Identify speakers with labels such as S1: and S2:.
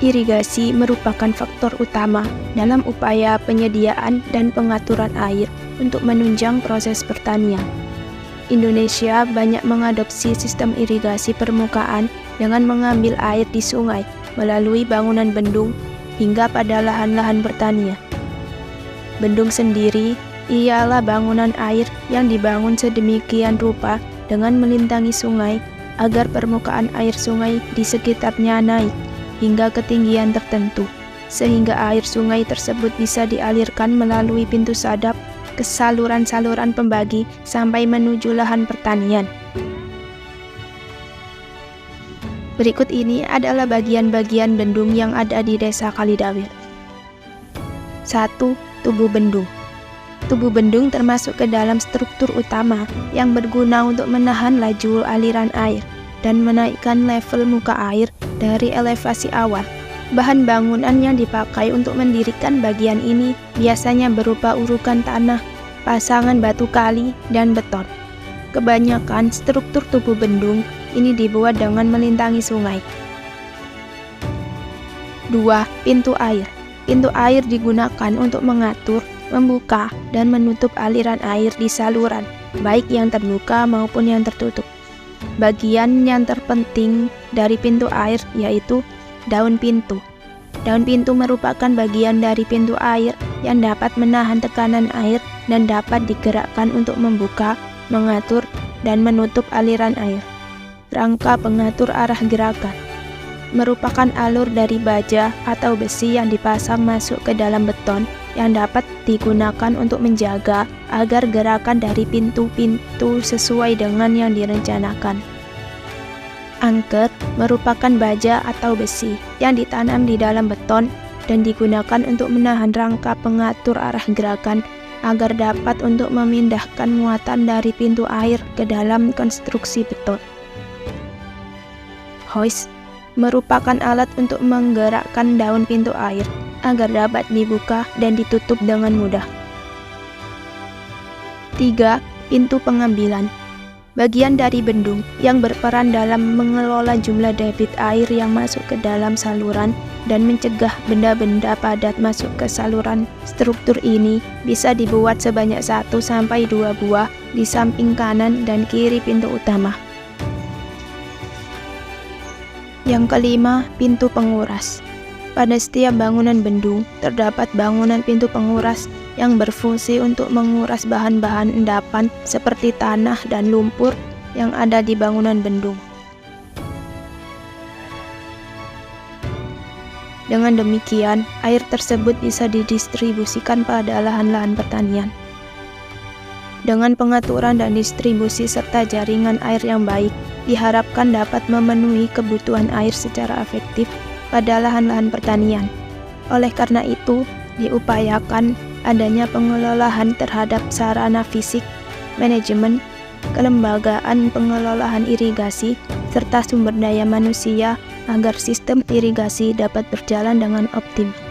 S1: Irigasi merupakan faktor utama dalam upaya penyediaan dan pengaturan air untuk menunjang proses pertanian. Indonesia banyak mengadopsi sistem irigasi permukaan dengan mengambil air di sungai melalui bangunan bendung hingga pada lahan-lahan pertanian. Bendung sendiri ialah bangunan air yang dibangun sedemikian rupa dengan melintangi sungai agar permukaan air sungai di sekitarnya naik hingga ketinggian tertentu, sehingga air sungai tersebut bisa dialirkan melalui pintu sadap ke saluran-saluran pembagi sampai menuju lahan pertanian. Berikut ini adalah bagian-bagian bendung yang ada di Desa Kalidawir. 1. Tubuh bendung. Tubuh bendung termasuk ke dalam struktur utama yang berguna untuk menahan laju aliran air dan menaikkan level muka air dari elevasi awal. Bahan bangunan yang dipakai untuk mendirikan bagian ini biasanya berupa urukan tanah, pasangan batu kali, dan beton. Kebanyakan struktur tubuh bendung ini dibuat dengan melintangi sungai. 2. Pintu air. Pintu air digunakan untuk mengatur, membuka, dan menutup aliran air di saluran, baik yang terbuka maupun yang tertutup. Bagian yang terpenting dari pintu air yaitu daun pintu. Daun pintu merupakan bagian dari pintu air yang dapat menahan tekanan air dan dapat digerakkan untuk membuka, mengatur, dan menutup aliran air. Rangka pengatur arah gerakan merupakan alur dari baja atau besi yang dipasang masuk ke dalam beton yang dapat digunakan untuk menjaga agar gerakan dari pintu-pintu sesuai dengan yang direncanakan. Angker merupakan baja atau besi yang ditanam di dalam beton dan digunakan untuk menahan rangka pengatur arah gerakan agar dapat untuk memindahkan muatan dari pintu air ke dalam konstruksi beton. Hoist merupakan alat untuk menggerakkan daun pintu air agar dapat dibuka dan ditutup dengan mudah. 3. Pintu pengambilan. Bagian dari bendung yang berperan dalam mengelola jumlah debit air yang masuk ke dalam saluran dan mencegah benda-benda padat masuk ke saluran. Struktur ini bisa dibuat sebanyak 1-2 buah di samping kanan dan kiri pintu utama. Yang kelima, pintu penguras. Pada setiap bangunan bendung, terdapat bangunan pintu penguras yang berfungsi untuk menguras bahan-bahan endapan seperti tanah dan lumpur yang ada di bangunan bendung. Dengan demikian, air tersebut bisa didistribusikan pada lahan-lahan pertanian. Dengan pengaturan dan distribusi serta jaringan air yang baik, diharapkan dapat memenuhi kebutuhan air secara efektif pada lahan-lahan pertanian. Oleh karena itu, diupayakan adanya pengelolaan terhadap sarana fisik, manajemen, kelembagaan pengelolaan irigasi, serta sumber daya manusia agar sistem irigasi dapat berjalan dengan optimal.